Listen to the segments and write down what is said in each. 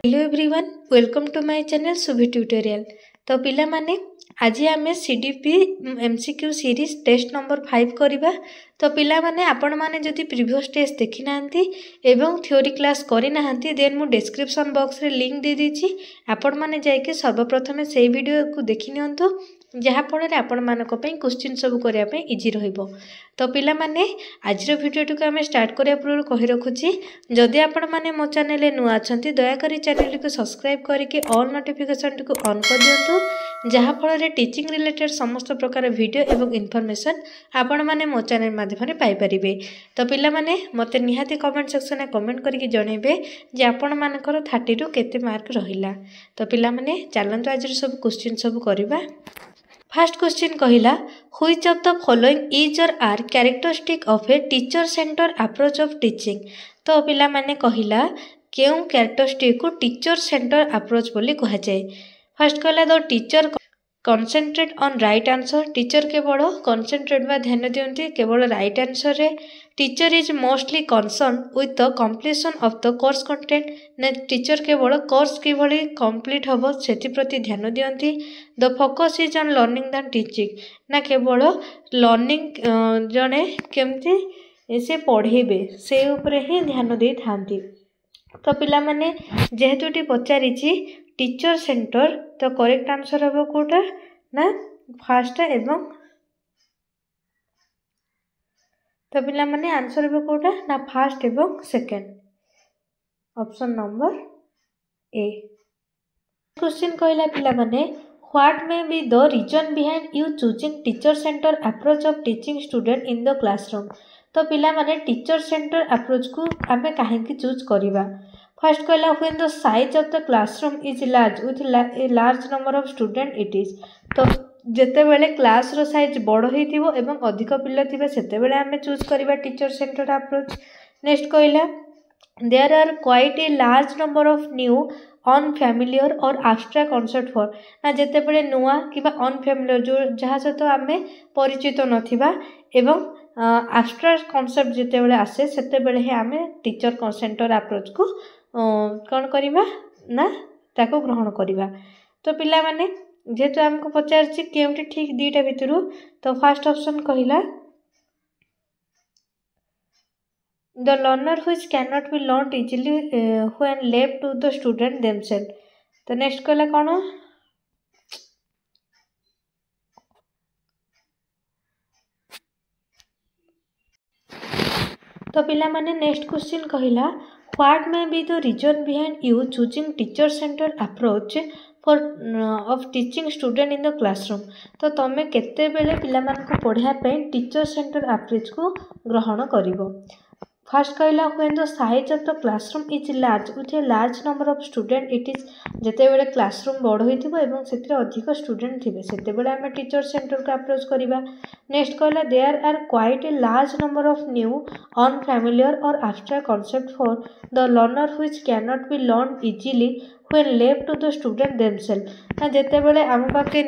Hello everyone, welcome to my channel Subhi tutorial. तो पिला माने आज आम CDP MCQ series test number 5 करवा। तो पिला माने आपण माने जदि प्रीवियस टेस्ट देखि नांती एवं थ्योरी क्लास करि नांती देन मु डिस्क्रिप्शन बॉक्स रे लिंक दे दीची। आपण माने जाय के सर्वप्रथमे से वीडियो को देखि नियंतु जहाँ फल आपण मानक क्वेश्चन सब करने इजी रहिबो। तो पिला माने आज वीडियो को आम स्टार्ट करने पूर्व कही रखुची जदि आपण माने मो चैनल नुआ अच्छा दयाकोरी चैनल को सब्सक्राइब करके ऑल नोटिफिकेशन को ऑन कर दिंतु जहाँ फल टीचिंग रिलेटेड समस्त प्रकार वीडियो एवं इनफॉरमेशन आपण माने मो चैनल माध्यम पाई परिबे। तो पिला माने मते निहाती कमेंट सेक्शन में कमेंट करके जणेबे जे आपण मानकर 30 रु केते मार्क रहिला। तो पिला माने चलंतु आज सब क्वेश्चन सब करबा। फर्स्ट क्वेश्चन कहिला which of the following is or are characteristic of a teacher centre approach of teaching. तो पिला माने कहिला केउ कैरेक्टरिस्टिक को टीचर सेंटर अप्रोच बोली कहा जाए। फर्स्ट कहला the teacher concentrate on right answer. Teacher केवल कॉन्सेंट्रेट बा ध्यान दियंती केवल राइट आंसर रे। Teacher is mostly concern with the completion of the course content. ने टीचर केवल कोर्स किभली कंप्लीट हबो सेति प्रति ध्यान दियंती। The focus is on learning than teaching. ना केवल लर्निंग जने केमती से पढ़ेबे से ऊपर ही ध्यान दे थांती। तो पिला माने जेहेतुटी पचारिछि टीचर सेंटर तो करेक्ट आंसर हम कोटा ना फर्स्ट एवं तो पिला माने आंसर हम कोटा ना फर्स्ट एवं second option number A. Question कहला पिला माने what may be the reason behind you choosing teacher centre approach of teaching student in the classroom. तो पिला माने टीचर सेंटर अप्रोच को आमे काहेकि चूज करिबा। फर्स्ट कहला when the size of the classroom is large with A large number of student it is. तो जेते बेले क्लास रो साइज बड़ होइतिबो एवं अधिक पिला थिबे सेते बेले आमे चूज करिबा टीचर सेंटर अप्रोच। नेक्स्ट कहला there are quite a large number of new unfamiliar और एब्स्ट्रैक्ट कॉन्सेप्ट फॉर। ना जेते बेले नुआ किबा अनफैमिलियर जो जहाँ सहित आमे परिचित नथिबा एवं एब्स्ट्रैक्ट कॉन्सेप्ट जेते बेले आसे सेते बेले ही आमे टीचर सेंटर अप्रोच को कौन करिबा ना ताको ग्रहण करिबा। तो पिला माने जेहेतु हमको पचारछि केउटी ठीक दीटा भितरु तो फर्स्ट ऑप्शन कहिला the learner which can not be learned easily when left to the student themself. तो नेक्स्ट कहला कौन तो पिला माने नेक्स्ट क्वेश्चन कहिला what may be the reason behind you choosing teacher centre approach for of teaching student in the classroom. तो तमे केते बेले पिला मान को पढ़िया पे टीचर सेंटर अप्रोच को ग्रहण करिवो। फर्स्ट कहला when the size of the classroom is large with A large number of student it is. जेते बेले क्लासरूम बड़ होइथिबो एवं सेतिर अधिक स्टूडेंट थिबे सेते बेले आमे टीचर सेंटर को अप्रोच करिबा। नेक्स्ट कहला there are quite a large number of new unfamiliar और abstract concept for the learner which can not be learned easily when left to the student themselves. ना जेते बेले आम पाखे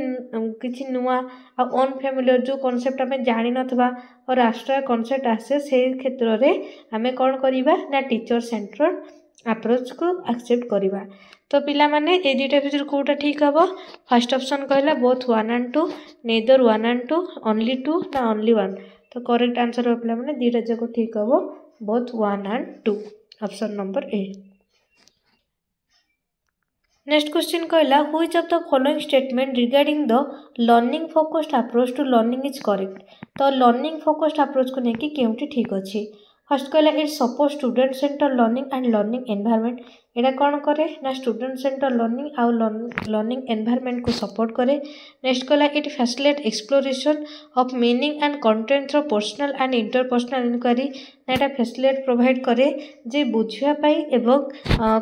किछि नुआ आ अनफैमिलियर जो कॉन्सेप्ट आमे जानि नथबा और एब्स्ट्रैक्ट कॉन्सेप्ट आसे से क्षेत्र रे आमे कोन करिबा ना टीचर सेंटर अप्रोच को एक्सेप्ट करिबा। तो पिला माने ए दुटा भितर कोटा ठीक हबो। फर्स्ट ऑप्शन कहला both 1 and 2 neither 1 and 2 only 2 ना ओनली 1। तो करेक्ट आंसर हो पिला माने दुटा जको ठीक हबो both 1 and 2 option number A. Next question कहला which of the following statement regarding the learning focused approach to learning is correct. तो लर्निंग फोकस्ड अप्रोच को लेकिन केउटी ठीक अच्छी। फर्स्ट कहला it supports student center learning and learning environment. एटा कौन करे ना स्टूडेंट सेंटर लर्निंग आउ लर्निंग एनवायरनमेंट को सपोर्ट करे। नेक्स्ट कहला it facilitate exploration of meaning and content through personal and interpersonal enquiry. एटा फैसिलिटेट प्रोवाइड करे जे बुझिया पाई एवं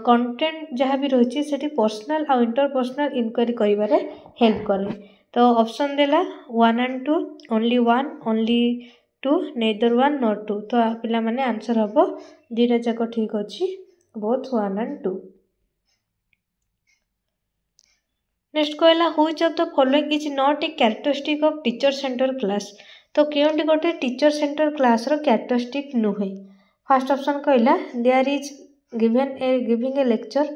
कंटेंट जहाँ भी रही सेठी पर्सनल आउ इंटरपर्सनल इनक्वारी करिबारे हेल्प करे। तो ऑप्शन देला 1 and 2 only 1 only 2 neither 1 not 2। तो पिला माने आंसर हबो दुटा जाक ठीक अछि बोथ 1 and 2। नेक्स्ट कहला which of the following is not a characteristic of teacher center class. तो केउंटी गोटे टीचर सेंटर क्लास रो कैरेक्टरिस्टिक नुहे। फर्स्ट ऑप्शन कहला there is giving a lecture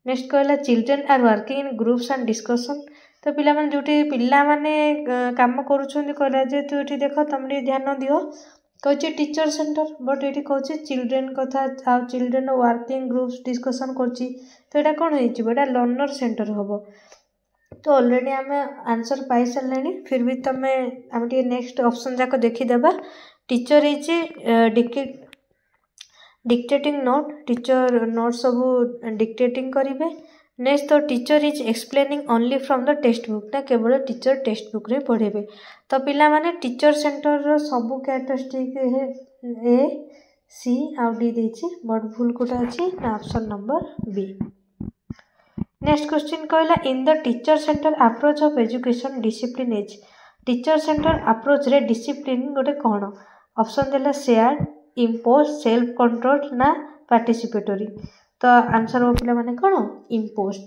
next कहला children are working in groups and discussion. तो पिला माने जोटी पिला माने काम करूछन्ती कहला जे तू एठी देख तुम ध्यान दियो कहछि टीचर सेंटर बट एठी कहछि चिल्ड्रेन कथा आ चिल्ड्रेन वर्किंग ग्रुप्स डिस्कशन करछि तो एटा कोन होइछि बेटा लर्नर सेंटर होबो। तो ऑलरेडी आम आंसर पाई सारे फिर भी तमें आम टे नेक्स्ट ऑप्शन जाक देखीदेबा। Teacher is dictating note teacher note सब डिक्टेटिंग करेंगे। नेक्स्ट तो teacher is explaining only from the text book ना केवल टीचर टेक्स्ट बुक रे पढ़ेबे। तो पिला माने टीचर सेंटर रो सब कैरेक्टरिस्टिक ए सी आउ डी देछि बट भूल कोटा अछि ना option number B. Next question कहला in the teacher centre approach of education discipline is. Teacher centre approach रे डिसिप्लिन गोटे कौन ऑप्शन देला शेयर इम्पोज सेल्फ कंट्रोल ना पार्टिसिपेटरी। तो आंसर हो पिला माने कौन impose.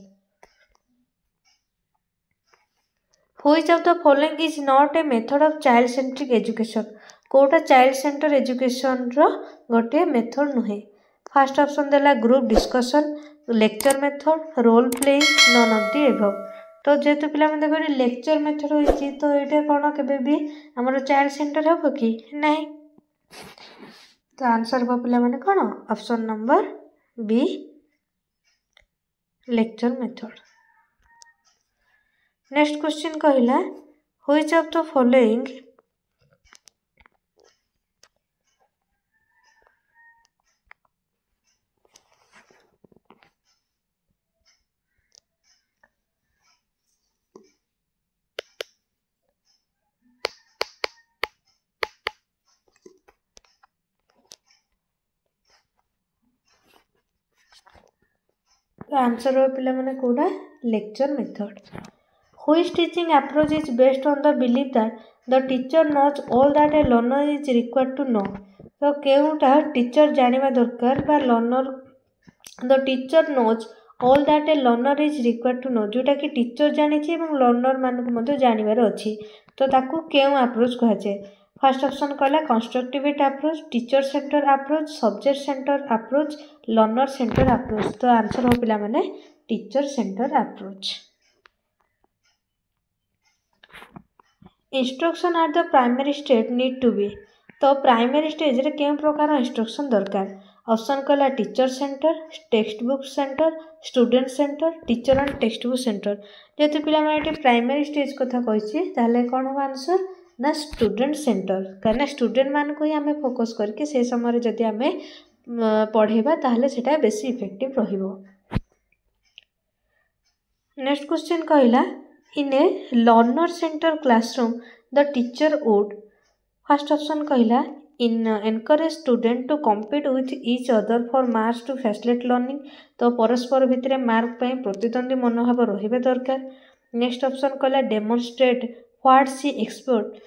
Which of the following is not a method of child centric education. कोटा चाइल्ड सेंटर एजुकेशन रो गोटे मेथड नुहे। फर्स्ट ऑप्शन देला group discussion lecture method role play none of the above. तो जेहेतु पिला माने देखो लेक्चर मेथड होइछि तो एटा कोन केबे भी हमर चाइल्ड सेंटर हो कि नहीं। तो आंसर हो पिला माने कोन option number B lecture method. Next question कहला which of the following answer हो पिला माने कोडा lecture method. Which teaching approach is based on the belief that the teacher knows all that a learner is required to know. तो केउटा teacher जानिबा दरकार बा learner the teacher knows all that a learner is required to know जोटा कि teacher जानिछि एवं learner मानक मते जानिबार अछि तो ताकू केउ अप्रोच कहा जाय। फर्स्ट ऑप्शन कहला constructivity approach teacher centre approach subject center approach learner center approach. तो आंसर हो पिला माने teacher centre approach. Instruction at the primary stage need to be. तो प्राइमरी स्टेज रे केउ प्रकार इंस्ट्रक्शन दरकार ऑप्शन कहला teacher center text book center student center teacher and text book center. जेहेतु पिला माने प्राइमरी स्टेज कथा कहिछि ताले कोन हो आंसर ना स्टूडेंट सेंटर कहना स्टूडेंट मान को ही आम फोकस करके से समय जदि आम पढ़ेबा ताहले सेटा बेसी इफेक्टिव रहिबो। नेक्स्ट क्वेश्चन कहला in a learner center classroom the teacher would. First option कहला in encourage student to compete with each other for marks to facilitate learning. तो परस्पर भितर मार्क पर प्रतिद्वंदी मनोभाव रहिबा दरकार। नेक्स्ट ऑप्शन कहला demonstrate what she expect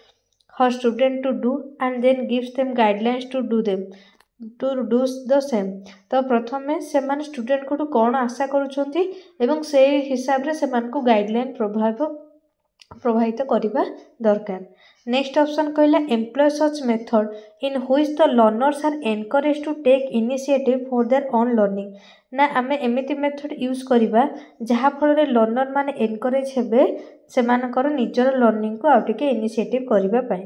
her student to do and then gives them guidelines to do the same. तो प्रथमे से माने स्टूडेंट को कौन आशा करुछंती एवं से हिसाब रे से मान को गाइडलाइन प्रभावित करबा दरकार। नेक्स्ट ऑप्शन कहला employ such method in which the learners are encourage to take initiative for their own learning. ना आमे एमिति मेथड यूज करिबा जहा फल रे लर्नर माने एनकरेज हेबे से मानकर निजर लर्निंग को आउटिके इनिशिएटिव करिबा पई।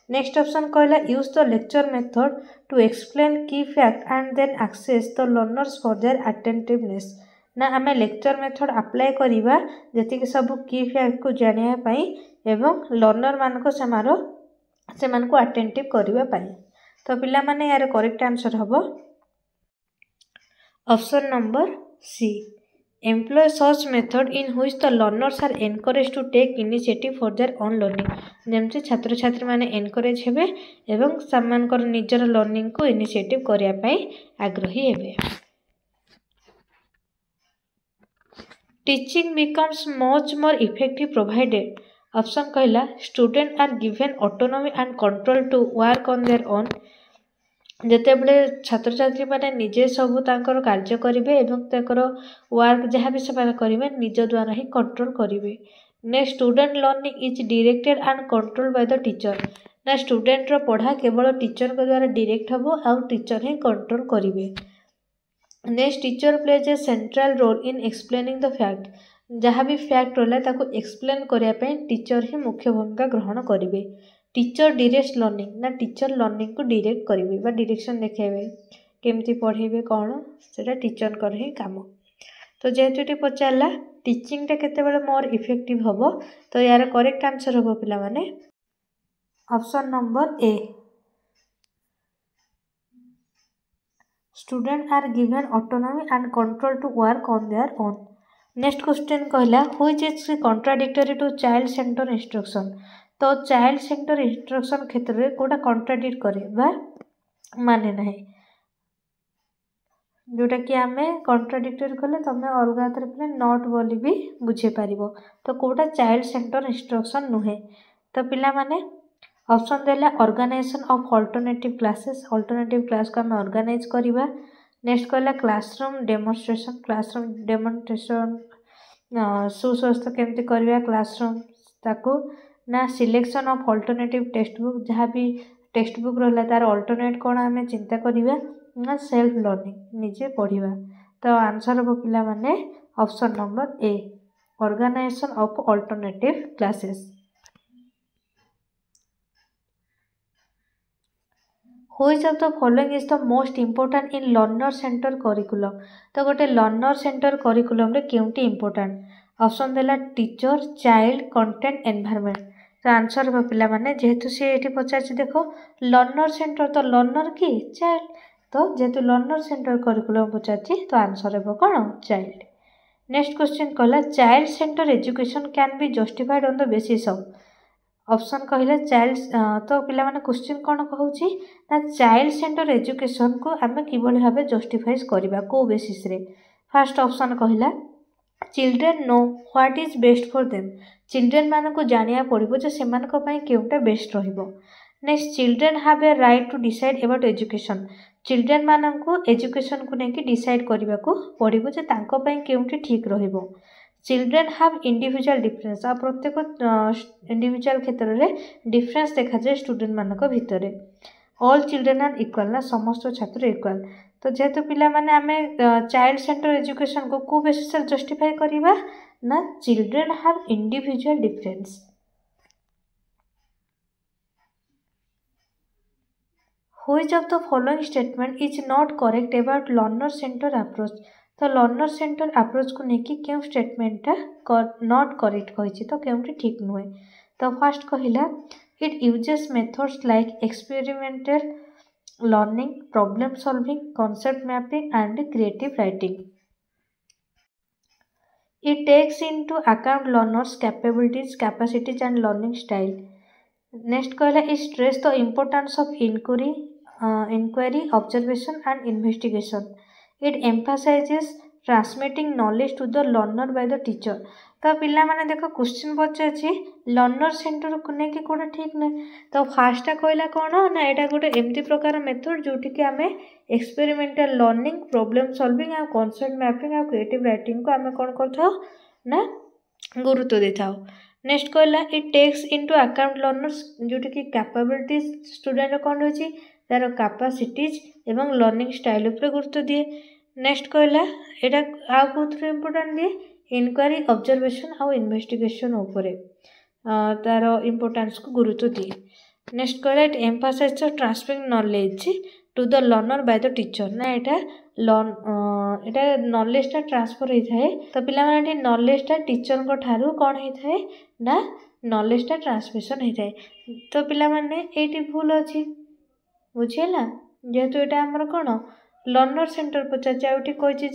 नेक्स्ट ऑप्शन कहला use the lecture method to explain key fact and then assess the learners for their attentiveness. ना आमे लेक्चर मेथड अप्लाई करिबा जति के सब की फैक्ट को जानिया पई एवं लर्नर मान को से मान को अटेंटिव करिबा पई। तो पिला माने यार करेक्ट आंसर हबो option number C employ such method in which the learners are encourage to take initiative for their own learning. जेमति छात्र छात्री माने एनकरेज हेबे एवं सामानकर निजर लर्निंग को इनिशिएटिव करिया पई आग्रही हेबे। Teaching becomes much more effective provided. Option कहला student are given autonomy and control to work on their own. जेते बले छात्र छात्री माने निजे सबु तांकर कार्य करिवे एवं तांकर वर्क जहाँ भी से करिवे निज द्वारा ही कंट्रोल करिवे। Next student learning is directed and control by the teacher. ना स्टूडेंट रो पढ़ा केवल टीचर के द्वारा डायरेक्ट हबो आ टीचर ही कंट्रोल करिवे। Next teacher plays a central role in explaining the fact जहाँ भी फैक्ट रहा ताको एक्सप्लेन करने टीचर ही मुख्य भूमिका ग्रहण करेंगे। टीचर डायरेक्ट लर्निंग ना टीचर लर्निंग को डायरेक्ट करेंगे बा डायरेक्शन देखेबे केमती पढ़ेबे कौन सेटा टीचर कर ही काम। तो जेहेतु ये पचारा टीचिंगटा केतेबेले मोर इफेक्टिव हम तो यार करेक्ट आंसर हम पिला माने option number A. Student are given autonomy and control to work on their own. Next question कहला which is contradictory to child center instruction. तो चाइल्ड सेंटर इंस्ट्रक्शन क्षेत्र में कोटा कॉन्ट्राडिक्ट करे बा माने ना जोटा कि आम कॉन्ट्राडिक्टरी कले तुम अलग पे नॉट बोली भी बुझे पार तो कोटा चाइल्ड सेंटर इंस्ट्रक्शन नुहे। तो पिला माने ऑप्शन देला ऑर्गेनाइजेशन ऑफ अल्टरनेटिव क्लासेस को आम ऑर्गेनाइज करवा। नेक्स्ट कहला क्लासरूम डेमोन्स्ट्रेशन सुस्वस्थ केमती करवा क्लासरूम ताकू ना selection of alternative text book जहाँ भी टेक्स्ट बुक रहा तार अल्टरनेट कौन आम चिंता करवा ना सेल्फ लर्निंग निजे पढ़ा। तो आंसर हम पिला माने option number A organisation of alternative classes. Which of the following is the most important in learner centre curriculum. तो गोटे लर्नर सेंटर करिकुलम रे केउंटी इम्पोर्टेंट ऑप्शन देला टीचर चाइल्ड कंटेंट एनवायरनमेंट। तो आंसर हम पिला माने जेहेतु सी एठी पचार देखो लर्नर सेंटर तो लर्नर की चाइल्ड तो जेहेतु लर्नर सेंटर करिकुलम पचार तो आंसर हे कौन चाइल्ड। नेक्स्ट क्वेश्चन कहला child centre education can be justified on the basis of. Option कहला चाइल्ड तो पिला माने क्वेश्चन कौन कहूँ ना चाइल्ड सेंटर एजुकेशन को आम किभली भाव जस्टिफाइज करवा को बेसिस रे। फर्स्ट ऑप्शन कहला children know what is best for them children मान को जानिया पड़ो जे सेमानक पई केउटा बेस्ट रहिबो। Next children have a right to decide about education children मान को एजुकेशन को लेकिन डिसाइड करने को पड़ो जे तांको पई केउटी ठीक रहिबो। चिल्ड्रेन हैव इंडिविजुअल डिफरेंस आ प्रत्येक इंडिविजुअल क्षेत्र में डिफरेंस देखा जाए स्टूडेंट मानक भितर। ऑल चिल्ड्रेन आर इक्वल ना समस्त छात्र इक्वल। तो जेहेतु पिला माने आमे चाइल्ड सेंटर एजुकेशन को बेसिस जस्टिफाई करवा ना children have individual difference. Which of the following statement is not correct about learner center approach. तो लर्नर सेंटर अप्रोच को लेकिन क्यों स्टेटमेंटा नॉट करेक्ट कही तो क्योंटी ठीक नुहे। तो फर्स्ट कहला it uses methods like experimental learning problem solving concept mapping and creative writing. It takes into account learners capabilities capacities and learning style. Next कहला it stress the importance of inquiry, observation and investigation. It emphasizes transmitting knowledge to the learner by the teacher. तो पिला माने देखो question पचार learner centre को लेकिन कोटा ठीक ना। तो फास्टा कहला कौन ना यहाँ गोटे एमती प्रकार मेथड जोटि कि आम एक्सपेरिमेंटल लर्निंग प्रॉब्लम सॉल्विंग आ कॉन्सेप्ट मैपिंग आ क्रिएटिव राइटिंग को आम कौन कर ना गुरुत्व दे था। नेक्स्ट कहला it takes into account learners जोटि कि कैपेबिलिटीज स्टूडेंट कौन रही तार कैपेसिटीज एवं लर्निंग स्टाइल उपर गुरुत्व दिए। नेक्स्ट कहला यहाँ आउ कौन इम्पोर्टेंट दिए इनक्वारी ऑब्जर्वेशन आउ इन्वेस्टिगेशन उपरे तार इम्पोर्टेंस को गुरुत्व दिए। नेक्स्ट कहला it emphasize the transferring knowledge to the learner by the teacher ना यहाँ नॉलेजटा ट्रांसफर होता है। तो पिला माने नॉलेजटा टीचर को ठारू कौन होता है ना नॉलेजटा ट्रांसमिशन होता है। तो पिला माने एटी भूल अच्छी बुझेगा जेहेतु यहाँ आमर कौन लर्नर सेंटर पचार कही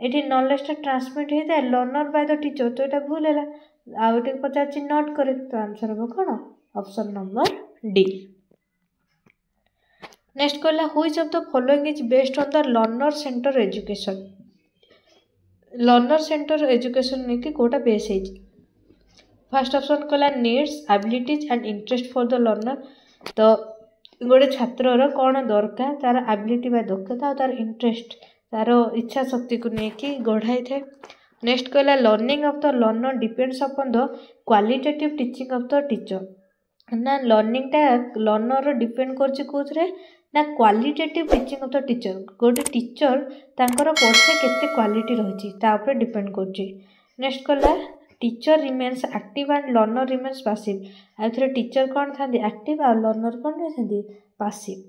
ये नॉलेजटा ट्रांसमिट होता है लर्नर बाय द टीचर तो यहाँ भूल है आउ पचार नॉट करेक्ट। तो आंसर हम कौन ऑप्शन नंबर डी। नेक्स्ट कहला which of the following is based on the learner centre education. Learner centre education नहीं कि कोटा बेस है। फर्स्ट ऑप्शन कहला needs abilities and interest for the learner. तो गोटे छात्र कौन दरकार तार एबिलिटी बा दक्षता तार इंटरेस्ट तार इच्छा शक्ति को लेकिन गढ़ाई थाए। नेक्स्ट कहला learning of the learner depends upon the qualitative teaching of the teacher ना लर्निंगटा लर्नर डिपेंड कर ना qualitative teaching of the teacher गोटे टीचर तांकर पढ़े केते क्वालिटी रही तापर डिपेंड कर। नेक्स्ट कला teacher remains active and learner remains passive. आउे टीचर कौन था एक्टिव और लर्नर कौन था पैसिव।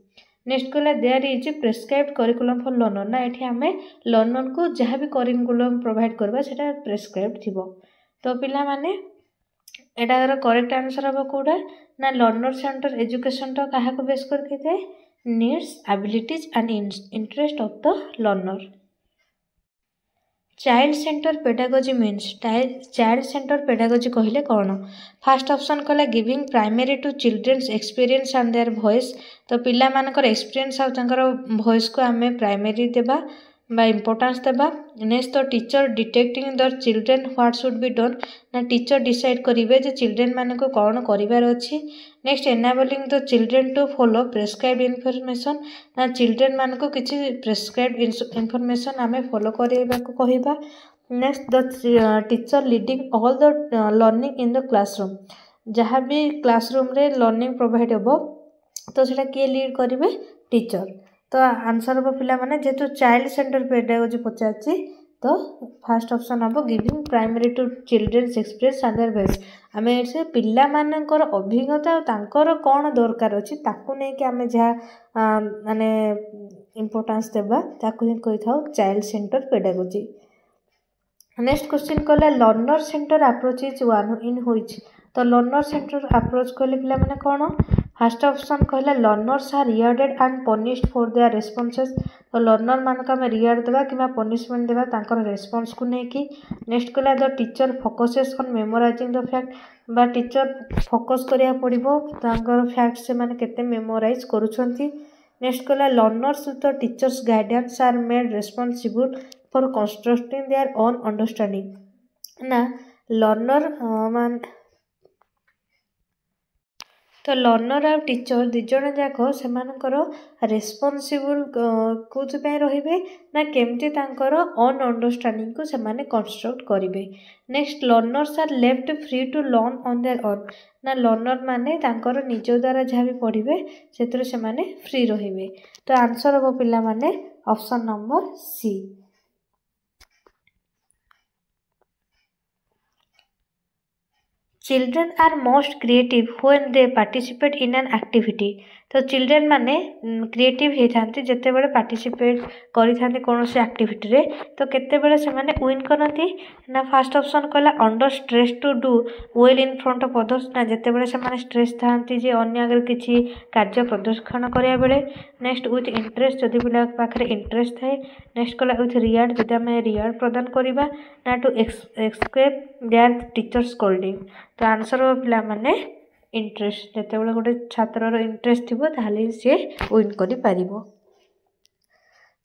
नेक्स्ट कला there is prescribed curriculum for learner ना ये आम लर्नर को जहाँ भी करिकुलम प्रोवाइड करवा सेटा प्रेस्क्राइब्ड थी। तो पिला माने एटार करेक्ट आंसर हम कौटा ना लर्नर सेंटर एजुकेशन तो क्या बेस करके needs abilities and interest of the learner. Child centre pedagogy means child centre pedagogy कहले कौन। फास्ट ऑप्शन कला giving primary to children's experience and their voice. तो पिला मानकर एक्सपीरियंस और वॉइस को आम प्राइमरी देबा बा इम्पोर्टेंस देबा। नेक्स्ट तो teacher dictating the children what should be done ना टीचर डिसाइड करेंगे जे चिल्ड्रेन मान को कौन करार अच्छी। Next enabling the children to follow prescribed information ना चिल्ड्रेन मान को किसी प्रेस्क्राइब्ड इनफॉरमेशन आम फॉलो करने को कहबा। Next the teacher leading all the learning in the classroom जहाँ भी क्लासरूम रे लर्निंग प्रोवाइड हो तो सेटा किए लीड करेंगे टीचर। तो आंसर हम पिला माने जेहेतु चाइल्ड सेंटर पेडागोजी पचार तो फास्ट ऑप्शन हम giving primary to children's experience and their voice. आम ये पिला मानकर अभिज्ञता और तांकर कौन दरकार अच्छी ताकू नहीं कि आम जहाँ माने इम्पोर्टेंस देबा ताकू ही कही था child centre pedagogy. Next question कहला learner center approach is one in which. तो लर्नर सेंटर अप्रोच कहले पिला माने कौन। फास्ट ऑप्शन कहला learners are rewarded and punished for their responses. तो लर्नर मान को आम रिवार्ड देवा कि पनिशमेंट देवा तांकर रेस्पॉन्स को लेकिन। नेक्स्ट कहला the teacher focuses on memorising the fact बा टीचर फोकस करिया पड़िबो तांकर फैक्ट से माने केते मेमोराइज करूछंती। नेक्स्ट कहला learners with the teacher's guidance are made responsible for constructing their own understanding ना लर्नर मान तो लर्नर और टीचर दिज जाक से रेस्पॉन्सिबल कौन रे ना केमती अन अंडरस्टैंडिंग को से कंस्ट्रक्ट करेंगे। Next learners are left free to learn on their own ना लर्नर माने निज द्वारा जहाँ भी पढ़े से फ्री रे। तो आंसर हम पिला माने option number C. Children are most creative when they participate in an activity. तो चिल्ड्रेन माने क्रिएटिव होती जिते बड़े पार्टिसिपेट करी कौन से एक्टिविटी रे तो केते बड़े से माने विन करती ना। फास्ट ऑप्शन कहला under stress to do well in front of others ना जिते बड़े से माने स्ट्रेस था जे अन्य आगे किसी कार्य प्रदर्शन करा बेले। नेक्स्ट विथ इंटरेस्ट जदि पिला पाखे इंटरेस्ट थाए। नेक्स्ट कहला विथ रिवार्ड जदि आम रिवार्ड प्रदान करवा ना to escape their teacher scolding. तो आंसर हो पिला माने इंटरेस्ट जिते बड़े गोटे छात्र इंटरेस्ट थी ताहले सी विन कर।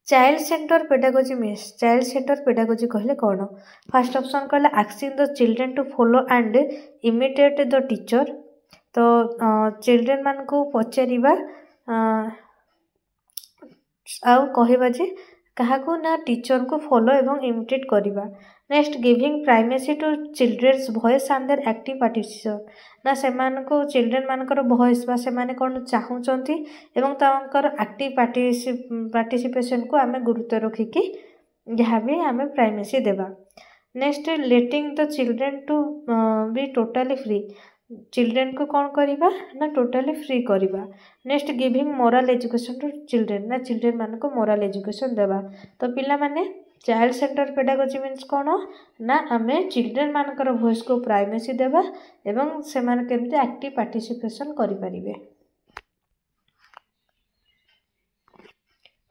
Child centre pedagogy means child centre pedagogy कहले कौन। फास्ट ऑप्शन कहला asking the children to follow and imitate the teacher. तो चिल्ड्रेन मान को पचारिबा आउ कहबा जे क्या ना टीचर को फॉलो एवं इमिटेट करवा। Next giving primacy to children's voice and their active participation ना से चिल्ड्रेन मानकर वॉइस बा से कौन चाहूँगी एवं तांकर एक्टिव पार्टिसिपेशन को आम गुरुत्व रखिकी जहाँ भी आम प्राइमेसी देवा। Next letting the children to be totally free children को कौन करवा ना टोटाली फ्री करवा। Next giving moral education to children ना चिल्ड्रेन मान को मोरल एजुकेशन देवा। तो पिला माने चाइल्ड सेंटर पेडागोजी मीन्स कौन ना आम चिल्ड्रेन मानकर वॉइस को प्राइमेसी देवा एवं से केमती एक्टिव पार्टिसिपेशन करें।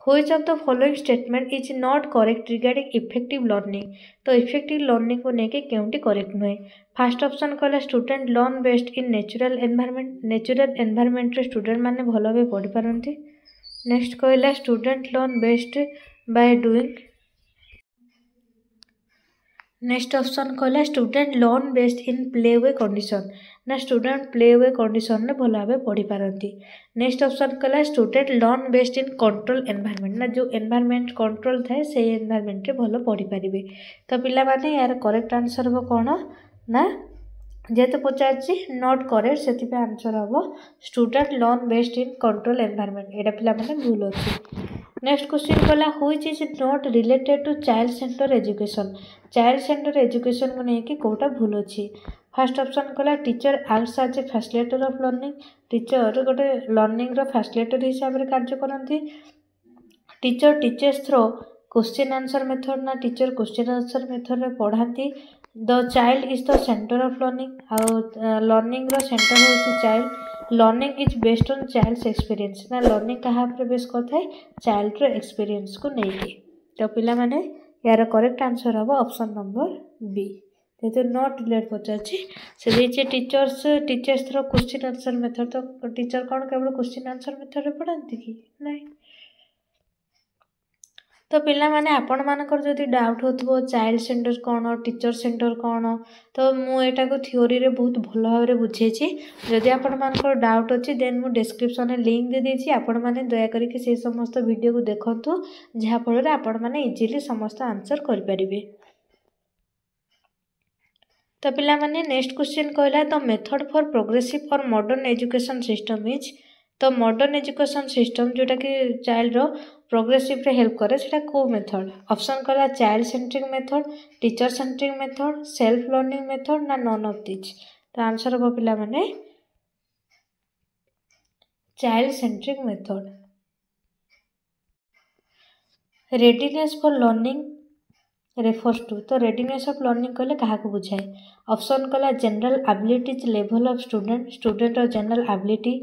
Which of the following statement is not correct regarding effective learning. तो इफेक्टिव लर्निंग को लेकिन केउंटी करेक्ट नुहे। फास्ट ऑप्शन कहला student learn best in natural environment रे स्टूडेंट माने भल भाव पढ़ी पारती। नेक्स्ट कहला student learn best by doing. Next option कहला student learn best in play way condition ना स्टूडेंट प्ले वे कंडीशन में भल भाव पढ़ी पारती। नेक्स्ट ऑप्शन कहला student learn best in control environment ना जो एनवायरनमेंट कंट्रोल थाए से एनवायरनमेंट रे भल पढ़ी पारे। तो पिला माने यार करेक्ट आंसर हो कौन ना जेहेतु पचार नॉट करेक्ट से आंसर हम student learn best in control environment एटा पिला माने भूल अछि। नेक्स्ट क्वेश्चन कला which is not related to child centre education. Child centre education को लेकिन कोटा भूल अच्छी। फर्स्ट ऑप्शन कला teacher acts as a facilitator of learning. Teacher गोटे लर्निंग रो फैसिलिटेटर हिसाब से कार्य करती। Teacher teachers through question answer method ना टीचर क्वेश्चन आंसर मेथड रे पढ़ाती। The child is the center of learning आ लर्निंग रो सेंटर होची child. Learning is based on child's experience ना लर्निंग कहा पर बेस करता है चाइल्ड रो एक्सपीरियंस को लेके। तो पिला माने यार करेक्ट आंसर हम ऑप्शन नंबर बी। जेहेतु नॉट रिलेट पचार से teachers through question answer method तो टीचर कौन केवल क्वेश्चन आंसर मेथड रे पढ़ाती कि नहीं। तो पिला माने आपण मानकर जदि डाउट होथबो चाइल्ड सेंटर कौन टीचर सेंटर कौन तो मुझे को थ्योरी रे बहुत भल भाव बुझेछि। जदि आपण मानकर डाउट अच्छी देन मु डिस्क्रिप्शन में लिंक दे देछि आपण माने दया करके से समस्त वीडियो को देखंतु जहा फल आपण माने इजीली समस्त आंसर कर परिबे। तो पिला माने नेक्स्ट क्वेश्चन कहला द मेथड फॉर प्रोग्रेसिव और मॉडर्न एजुकेशन सिस्टम इज। तो मॉडर्न एजुकेशन सिस्टम जोटा कि चाइल्ड रो प्रोग्रेसिव रे हेल्प करे सेटा को मेथड। ऑप्शन कहला child centric method teacher centric method self learning method ना नन ऑफ दिस। तो आंसर हम पिला माने child centric method. Readiness for learning refers to. तो रेडीनेस ऑफ लर्निंग कहले क्या बुझाए। ऑप्शन कहला general abilities level of student और जनरल एबिलिटी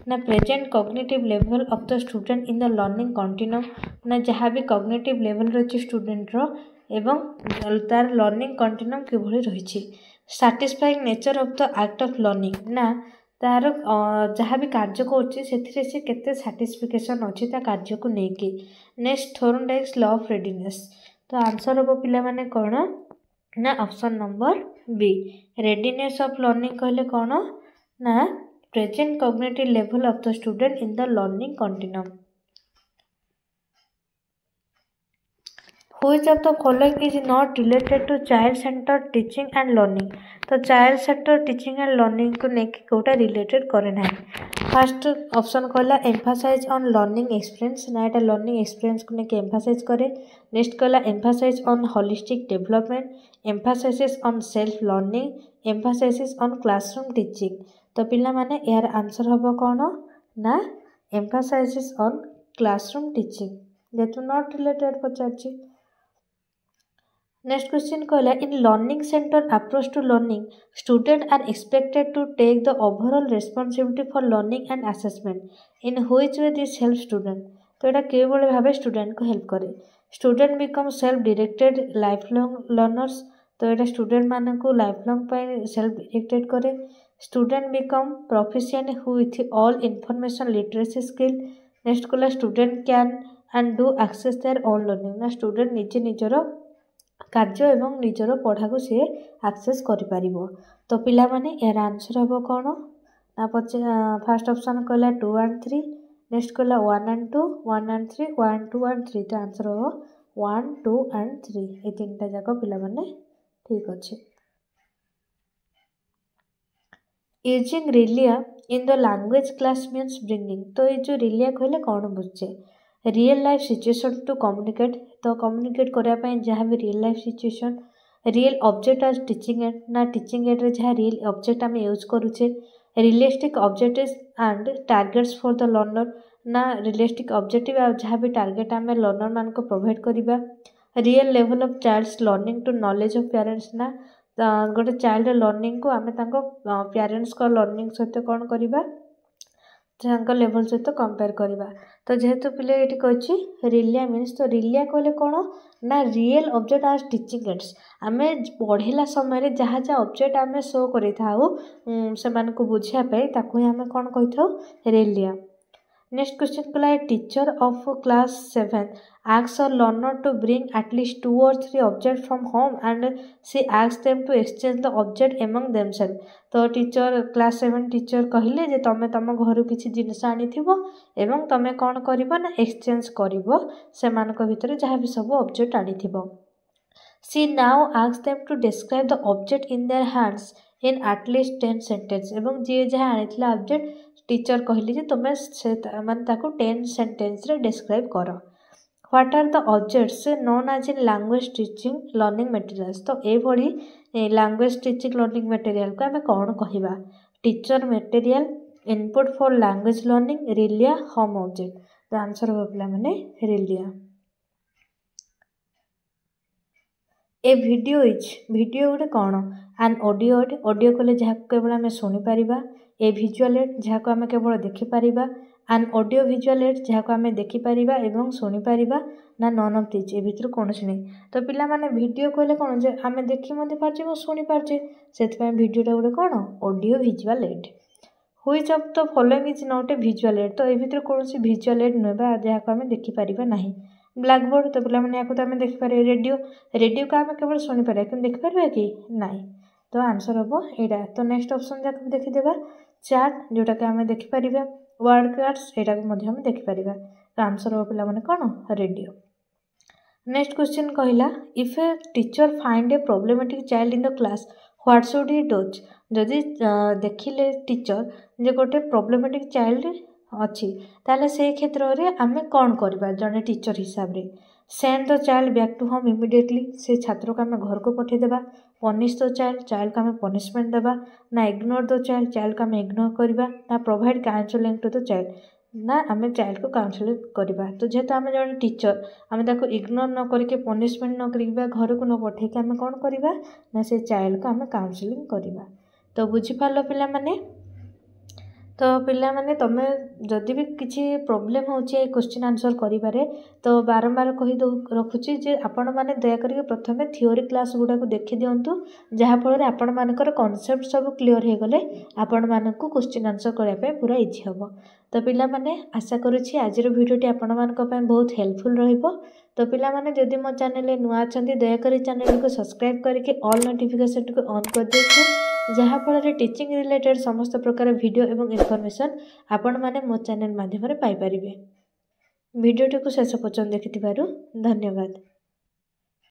ना present cognitive level of the student in the learning continuum ना जहाँ भी कॉग्निटिव लेवल रही स्टूडेंट रो एवं तार लर्निंग कंटिन्यूम किभली रही। Satisfying nature of the act of learning ना तार जहाँ भी कार्य कर केते सैटिस्फिकेशन अच्छी कार्य को लेकिन। Next Thorndike's law of readiness. तो आंसर हम पिला माने कौन ना option number B. Readiness of learning कहले कौन ना present cognitive level of the student in the learning continuum. Which of the following is not related to child center teaching and learning. तो child center teaching and learning को लेकिन कोटा related करे ना। First option कहला emphasize on learning experience ना एटा learning experience को लेकिन एम्फासाइज करे। नेक्स्ट कहला emphasize on holistic development emphasize on self learning emphasize on classroom teaching. तो पिला माने यार आंसर हम कौन ना एम्फासाइज ऑन क्लासरूम टीचिंग जेतु नॉट रिलेटेड पचार। नेक्स्ट क्वेश्चन कहला in learning center approach to learning student are expected to take the overall responsibility for learning and assessment in which way this help student. तो यहाँ किभली भाव student को help करे। Student become self directed life long learners. तो यहाँ student मान को लाइफ लॉन्ग सेल्फ डायरेक्टेड करे। Student become proficient with all information literacy skill. Next कहला student can and do assess their own learning ना student निजे निजर कार्य एवं निजर पढ़ा को सी एक्सेस कर। तो पिला माने यार आंसर हम कौन ना फर्स्ट ऑप्शन कहला 2 and 3 नेक्स्ट कहला 1 and 2 1 and 3 1 2 and 3। तो आंसर हम 1 2 and 3 ये तीनटा जाक पिला माने ठीक अच्छे। Using realia in the language class means bringing. तो ये जो रिलिया कहले कौन बुझे real life situation to communicate. तो कम्युनिकेट करने जहाँ भी real life situation real object आज टीचिंग एड ना टीचिंग एड रे जहाँ रियल ऑब्जेक्ट आम यूज करुचे। Realistic objectives and targets for the learner ना रियलिस्टिक ऑब्जेक्टिव जहाँ भी टारगेट आम लर्नर मान को प्रोवाइड करवा। Real level of child's learning to knowledge of parents ना गोटे चाइल्ड लर्निंग को आम पेरेंट्स को लर्निंग सहित कौन करवा लेवल सहित कंपेयर करवा। तो जेहेतु पिले ये कही रिलिया मीन्स तो रिलिया कहले कौन ना रियल ऑब्जेक्ट आज टीचिंग एड्स आम पढ़ला समय जहाँ जहाँ ऑब्जेक्ट आम शो कर बुझापी ताकू आम कौन कही रिलिया। नेक्स्ट क्वेश्चन कहला teacher of class 7 asks a learner to bring at least 2 or 3 objects from home and she asks them to exchange the object among themselves। तो टीचर क्लास 7 टीचर कहले जे तमे तम घर किसी जिनस आनीथिबो एवं तमे कौन करिवो ना एक्सचेंज करिवो सेमानक भितर जहाँ भी सब object आनीथिबो। She now asks them to describe the object in their hands in at least 10 sentence एवं जी जहाँ आनी ऑब्जेक्ट टीचर कहली जे तुम माने 10 सेंटेंस रे डिस्क्राइब कर। What are the objects known as in language teaching learning materials. तो ये लैंग्वेज टीचिंग लर्निंग मटेरियल को आम कौन कहवा teacher material input for language learning realia home object. तो आंसर हो पिला माने रिलिया। ए वीडियो गोटे कौन एन ऑडियो ऑडियो कले जहाँ केवल आम शुणिपर ए विजुअल एड जहाँ को आम केवल देखिपर एन ऑडियो विजुअल एड जहाँ को आम देखिपर एवं शुणिपर ना नन ऑफ दिस ए भितर कौन नहीं। तो पिला माने वीडियो कहले कौन जे आम देखी पार्चे शुणी पार्चे से वीडियोटा गोटे कौन audio visual add. Which of the following is not A visual add. तो ये कौन सी विजुअल एड नुआ जहाँ को आम देखिपर ना। ब्लैक बोर्ड तो पिला माने या आम देखिपर रेडियो रेडियो को आम केवल शुणिपर कि देखिपर कि नाई। तो आंसर हम यहाँ। तो नेक्स्ट ऑप्शन जाक देखीदेवा चैट जोटा कि आम देखिपर वर्ड कार्ड्स यहाँ को देखिपर। तो आंसर हम पिला माने कौन रेडियो। नेक्स्ट क्वेश्चन कहला if a teacher find A problematic child in the class what should he does. जदि देखिले टीचर जे गोटे प्रॉब्लमेटिक चाइल्ड अच्छी ताले से क्षेत्र में आम कौन करवा जड़े टीचर हिसाब से। Send the child back to home immediately से छात्र को आम घर को पठेदेवा। पनिश द चाइल्ड को आम पनिशमेंट देवा ना इग्नोर द चाइल्ड को आम इग्नोर करवा ना provide counselling to the child ना आम चाइल्ड को काउंसलिंग करवा। तो जेहेतु आम जड़े टीचर आम ताको इग्नोर न करके पनिशमेंट न करवा घर को न पठे आम कौन करवा ना से चाइल्ड को आम काउंसलिंग करवा। तो बुझीपार पिला माने। तो पिला माने तमे जदि भी किसी प्रोब्लेम होची क्वेश्चन आंसर करिबारे तो बारंबार कही रखुची जे आपण माने दया करके प्रथमे थ्योरी क्लास गुडा को देखि दियंतु जहाँ फल आपण मानकर कॉन्सेप्ट सब क्लियर हो गले आपण मानकु क्वेश्चन आंसर करिया पे पूरा इजी हबो। तो पिला माने आशा करूची आजिर वीडियोटी आपण मानक पे बहुत हेल्पफुल रहिबो। तो पिला माने जदि मो चैनल नुआ अछंती दया करी चैनल को सब्सक्राइब करके ऑल नोटिफिकेशन को ऑन कर दियंतु जहाँ फल टीचिंग रिलेटेड समस्त प्रकार वीडियो एवं इनफॉरमेशन आपण माने मो चैनल माध्यम रे पाई परिबे। वीडियोटी को शेष पर्यंत देखिथिबारु धन्यवाद।